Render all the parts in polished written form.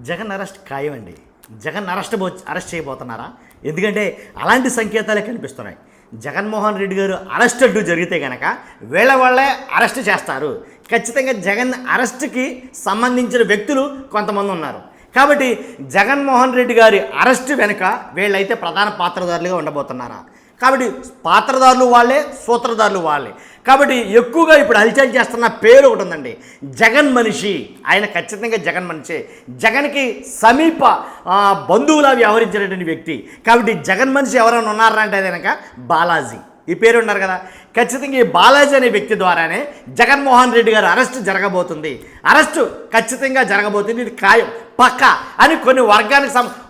Jagan arrest ఖాయమండి. Jagan arrest చేయబోతున్నారా? ఎందుకంటే అలాంటి సంకేతాలే కనిపిస్తున్నాయి. జగన్మోహన్ రెడ్డి గారు అరెస్ట్ అంటూ జరిగితే కనుక వాళ్ళే అరెస్ట్ చేస్తారు. ఖచ్చితంగా జగన్ అరెస్ట్కి సంబంధించిన వ్యక్తులు కొంతమంది ఉన్నారు. కాబట్టి జగన్మోహన్ రెడ్డి గారి అరెస్ట్ వెనుక వీళ్ళైతే ప్రధాన పాత్రధారులుగా ఉండబోతున్నారా? కాబట్టి పాత్రధారులు వాళ్ళే, సూత్రధారులు వాళ్ళే. కాబట్టి ఎక్కువగా ఇప్పుడు హల్చల్ చేస్తున్న పేరు ఒకటి ఉందండి, జగన్ మనిషి. ఆయన ఖచ్చితంగా జగన్ మనిషి, జగన్కి సమీప బంధువులా వ్యవహరించినటువంటి వ్యక్తి. కాబట్టి జగన్ మనిషి ఎవరైనా ఉన్నారా అంటే కనుక బాలాజీ, ఈ పేరు ఉన్నారు కదా. ఖచ్చితంగా ఈ బాలాజీ అనే వ్యక్తి ద్వారానే జగన్మోహన్ రెడ్డి గారు అరెస్ట్ జరగబోతుంది. అరెస్టు ఖచ్చితంగా జరగబోతుంది, ఇది ఖాయం, పక్క అని కొన్ని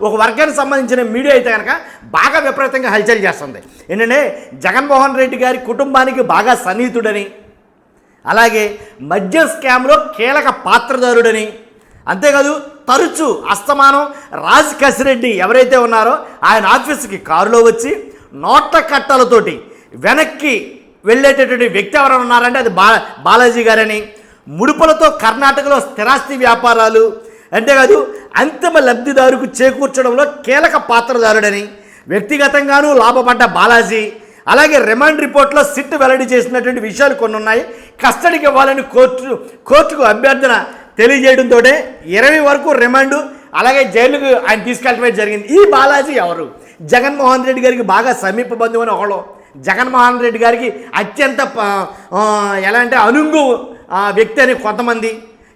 ఒక వర్గానికి సంబంధించిన మీడియా అయితే కనుక బాగా విపరీతంగా హల్చల్ చేస్తుంది. ఏంటంటే జగన్మోహన్ రెడ్డి గారి కుటుంబానికి బాగా సన్నిహితుడని, అలాగే మద్య స్కామ్లో కీలక పాత్రధారుడని, అంతేకాదు తరచూ అస్తమానం రాజ్ కసిరెడ్డి ఎవరైతే ఉన్నారో ఆయన ఆఫీస్కి కారులో వచ్చి నోట్ల కట్టలతోటి వెనక్కి వెళ్ళేటటువంటి వ్యక్తి ఎవరైనా ఉన్నారంటే అది బాలాజీ గారని, ముడుపులతో కర్ణాటకలో స్థిరాస్తి వ్యాపారాలు, అంతేకాదు అంతిమ లబ్ధిదారుకు చేకూర్చడంలో కీలక పాత్రధారుడని, వ్యక్తిగతంగానూ లాభపడ్డ బాలాజీ. అలాగే రిమాండ్ రిపోర్ట్లో సిట్ వెల్లడి చేసినటువంటి విషయాలు కొన్ని ఉన్నాయి. కస్టడీకి ఇవ్వాలని కోర్టుకు అభ్యర్థన తెలియజేయడంతో 20 వరకు రిమాండ్, అలాగే జైలుకు ఆయన తీసుకెళ్ళటమే జరిగింది. ఈ బాలాజీ ఎవరు? జగన్మోహన్ రెడ్డి గారికి బాగా సమీప బంధువు అని ఒకళ్ళు, జగన్మోహన్ రెడ్డి గారికి అత్యంత ఎలా అంటే అనుంగు వ్యక్తి అని కొంతమంది,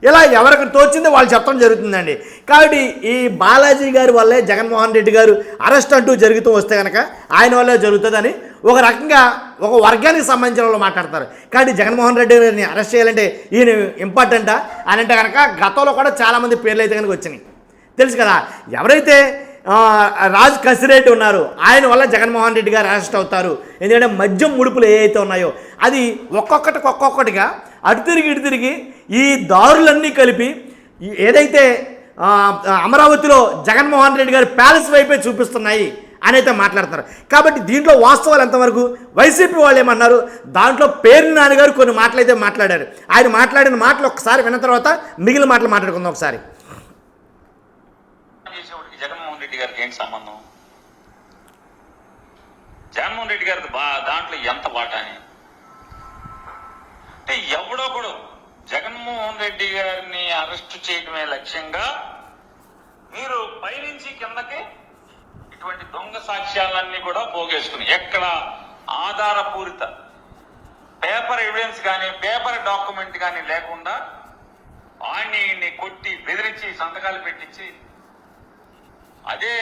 ఇలా ఎవరికి తోచిందో వాళ్ళు చెప్పడం జరుగుతుందండి. కాబట్టి ఈ బాలాజీ గారి వల్లే జగన్మోహన్ రెడ్డి గారు అరెస్ట్ అంటూ జరుగుతూ వస్తే కనుక ఆయన వల్లే జరుగుతుందని ఒక రకంగా ఒక వర్గానికి సంబంధించిన వాళ్ళు మాట్లాడతారు. కాబట్టి జగన్మోహన్ రెడ్డి గారిని అరెస్ట్ చేయాలంటే ఈయన ఇంపార్టెంటా అని అంటే కనుక గతంలో కూడా చాలామంది పేర్లు అయితే కనుక వచ్చినాయి, తెలుసు కదా. ఎవరైతే రాజ్ కసిరెడ్డి ఉన్నారు ఆయన వల్ల జగన్మోహన్ రెడ్డి గారు అరెస్ట్ అవుతారు. ఎందుకంటే మద్యం ముడుపులు ఏవైతే ఉన్నాయో అది ఒక్కొక్కటిగా అటు తిరిగి ఈ దారులన్నీ కలిపి ఏదైతే అమరావతిలో జగన్మోహన్ రెడ్డి గారి ప్యాలెస్ వైపే చూపిస్తున్నాయి అని అయితే మాట్లాడుతున్నారు. కాబట్టి దీంట్లో వాస్తవాలు ఎంతవరకు? వైసీపీ వాళ్ళు ఏమన్నారు, దాంట్లో పేరు నాన్నగారు కొన్ని మాటలు అయితే మాట్లాడారు. ఆయన మాట్లాడిన మాటలు ఒకసారి విన్న తర్వాత మిగిలిన మాటలు మాట్లాడుకుందాం ఒకసారి. జగన్మోహన్ రెడ్డి గారికి ఏంటి సంబంధం? జగన్మోహన్ రెడ్డి గారికి దాంట్లో ఎంత వాటా అని అంటే ఎవడో కూడా జగన్మోహన్ రెడ్డి గారిని అరెస్ట్ చేయడమే లక్ష్యంగా మీరు పైనుంచి కిందకి ఇటువంటి దొంగ సాక్ష్యాలన్నీ కూడా పోగేసుకుని ఎక్కడ ఆధారపూరిత పేపర్ ఎవిడెన్స్ కానీ పేపర్ డాక్యుమెంట్ కానీ లేకుండా వాడిని కొట్టి బెదిరించి సంతకాలు పెట్టించి, అదే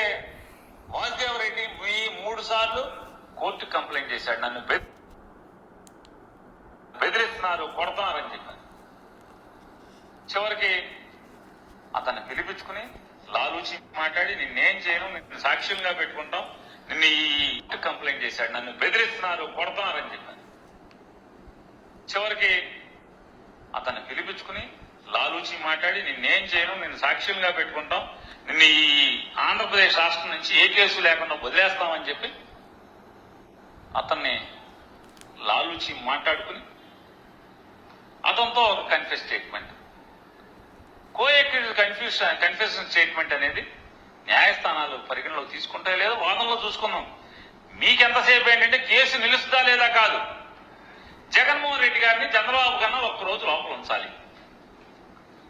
వాసుదేవ్ రెడ్డి 3 సార్లు కోర్టు కంప్లైంట్ చేశాడు, నన్ను బెదిరిస్తున్నారు, కొడుతున్నారని చెప్పారు. చివరికి అతన్ని పిలిపించుకుని లాలూచి మాట్లాడి నిన్నేం చేయను, నిన్ను సాక్ష్యంగా పెట్టుకుంటాం, నిన్ను ఈ కంప్లైంట్ చేశాడు, నన్ను బెదిరిస్తున్నారు, కొడుతున్నారని చెప్పారు. చివరికి అతన్ని పిలిపించుకుని లాలూచి మాట్లాడి నిన్నేం చేయను, నిన్ను సాక్ష్యంగా పెట్టుకుంటాం, నిన్ను ఈ ఆంధ్రప్రదేశ్ రాష్ట్రం నుంచి ఏ కేసు లేకుండా వదిలేస్తామని చెప్పి అతన్ని లాలూచి మాట్లాడుకుని అతనితో ఒక కన్ఫెస్ స్టేట్మెంట్, కన్ఫెషన్ స్టేట్మెంట్ అనేది న్యాయస్థానాలు పరిగణలోకి తీసుకుంటా లేదా వాదనలో చూసుకున్నాం. మీకెంతసేపు ఏంటంటే కేసు నిలుస్తుందా లేదా కాదు, జగన్మోహన్ రెడ్డి గారిని చంద్రబాబు కన్నా 1 రోజు లోపల ఉంచాలి.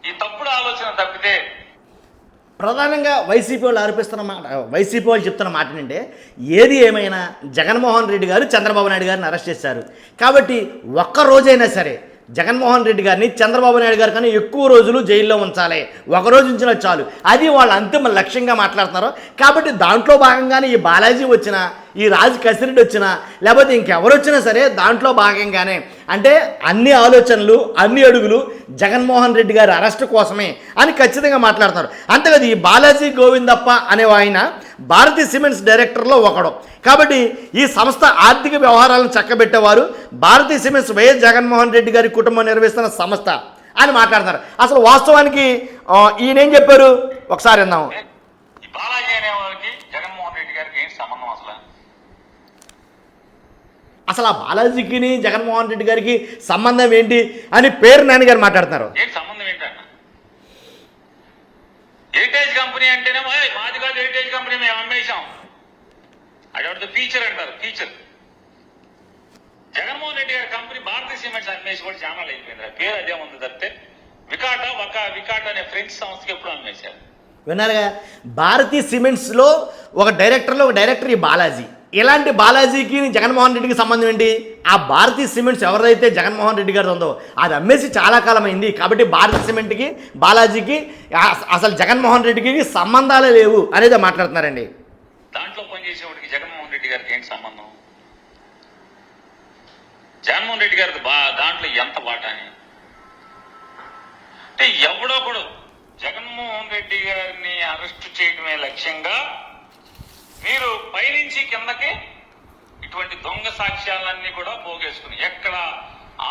ఈ తప్పుడు ఆలోచన తప్పితే ప్రధానంగా వైసీపీ వాళ్ళు చెప్తున్న మాట ఏంటంటే ఏది ఏమైనా జగన్మోహన్ రెడ్డి గారు చంద్రబాబు నాయుడు గారిని అరెస్ట్ చేశారు. కాబట్టి ఒక్క రోజైనా సరే జగన్మోహన్ రెడ్డి గారిని చంద్రబాబు నాయుడు గారి కన్నా ఎక్కువ రోజులు జైల్లో ఉంచాలి, ఒకరోజు ఉంచినా చాలు, అది వాళ్ళ అంతిమ లక్ష్యంగా మాట్లాడుతున్నారు. కాబట్టి దాంట్లో భాగంగానే ఈ బాలాజీ వచ్చినా, ఈ రాజ్ కసిరెడ్డి వచ్చినా, లేకపోతే ఇంకెవరు వచ్చినా సరే దాంట్లో భాగంగానే అంటే అన్ని ఆలోచనలు, అన్ని అడుగులు జగన్మోహన్ రెడ్డి గారి అరెస్టు కోసమే అని ఖచ్చితంగా మాట్లాడుతున్నారు. అంతేకాదు ఈ బాలాజీ గోవిందప్ప అనే ఆయన భారతీయ సిమెంట్స్ డైరెక్టర్లో ఒకడు. కాబట్టి ఈ సంస్థ ఆర్థిక వ్యవహారాలను చక్కబెట్టేవారు భారతీయ సిమెంట్స్ వైఎస్ జగన్మోహన్ రెడ్డి గారి కుటుంబం నిర్వహిస్తున్న సంస్థ అని మాట్లాడతారు. అసలు వాస్తవానికి ఈయనేం చెప్పారు ఒకసారి విందాం. అసలు ఆ బాలాజీకి జగన్మోహన్ రెడ్డి గారికి సంబంధం ఏంటి అని పేరు నాన్నగారు మాట్లాడుతున్నారు. సంబంధం ఏంటంటే కంపెనీ అంటేనే మాది కాదు హెరిటేజ్ కంపెనీ మేము అమ్మేశాం. అటువంటి ఫీచర్ అంటారు, ఫీచర్. జగన్మోహన్ రెడ్డి గారి కంపెనీ భారతీయ సిమెంట్స్ అమ్మేసి కూడా చాలా అయిపోయింది. పేరు అదే ఉంది తప్పితే వికాట్ అనే ఫ్రెంచ్ సంస్థకి ఎప్పుడు అమ్మేశారు. విన్నారుగా, భారతీయ సిమెంట్స్లో ఒక డైరెక్టర్ ఈ బాలాజీ. ఇలాంటి బాలాజీకి జగన్మోహన్ రెడ్డికి సంబంధం ఏంటి? ఆ భారతీయ సిమెంట్స్ ఎవరైతే జగన్మోహన్ రెడ్డి గారు ఉందో అది అమ్మేసి చాలా కాలం అయింది. కాబట్టి భారతీయ సిమెంట్కి బాలాజీకి అసలు జగన్మోహన్ రెడ్డికి సంబంధాలే లేవు అనేది మాట్లాడుతున్నారండి. దాంట్లో పనిచేసేవాడికి జగన్మోహన్ రెడ్డి గారికి ఏంటి సంబంధం? జగన్మోహన్ రెడ్డి గారికి దాంట్లో ఎంత వాటాని అంటే ఎవడో కూడా జగన్మోహన్ రెడ్డి గారిని అరెస్ట్ చేయడమే లక్ష్యంగా మీరు పైనుంచి కిందకి ఇటువంటి దొంగ సాక్ష్యాలన్నీ కూడా పోగేసుకుని ఎక్కడ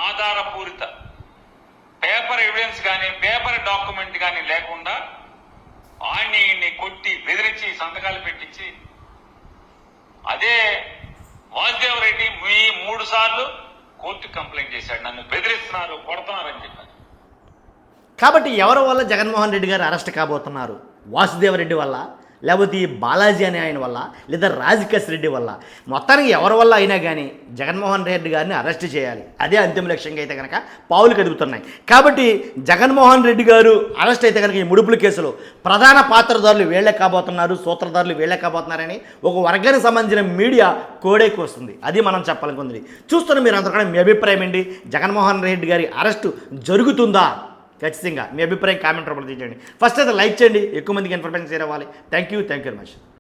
ఆధారపూరిత పేపర్ ఎవిడెన్స్ కానీ పేపర్ డాక్యుమెంట్ కానీ లేకుండా ఆయన్ని కొట్టి బెదిరించి సంతకాలు పెట్టించి అదే వాసుదేవ్ రెడ్డి 3 సార్లు కోర్టుకు కంప్లైంట్ చేశాడు, నన్ను బెదిరిస్తున్నారు, కొడుతున్నారని చెప్పారు. కాబట్టి ఎవరి వల్ల జగన్మోహన్ రెడ్డి గారు అరెస్ట్ కాబోతున్నారు? వాసుదేవరెడ్డి వల్ల, లేకపోతే ఈ బాలాజీ అనే ఆయన వల్ల, లేదా రాజకేశ్ రెడ్డి వల్ల, మొత్తానికి ఎవరి వల్ల అయినా కానీ జగన్మోహన్ రెడ్డి గారిని అరెస్ట్ చేయాలి. అదే అంతిమ లక్ష్యంగా అయితే కనుక పావులు కదుపుతున్నాయి. కాబట్టి జగన్మోహన్ రెడ్డి గారు అరెస్ట్ అయితే కనుక ఈ ముడుపుల కేసులో ప్రధాన పాత్రధారులు వీళ్ళే కాబోతున్నారు, సూత్రధారులు వీళ్ళే కాబోతున్నారని ఒక వర్గానికి సంబంధించిన మీడియా కోడేకి వస్తుంది. అది మనం చెప్పాలనుకుంది. చూస్తున్న మీరు అందరూ కూడా మీ అభిప్రాయం ఏంటి? జగన్మోహన్ రెడ్డి గారి అరెస్టు జరుగుతుందా? ఖచ్చితంగా మీ అభిప్రాయం కామెంట్ రూపంలో తీయండి. ఫస్ట్ అయితే లైక్ చేయండి, ఎక్కువ మందికి ఇన్ఫర్మేషన్ షేర్ అవ్వాలి. Thank you very much.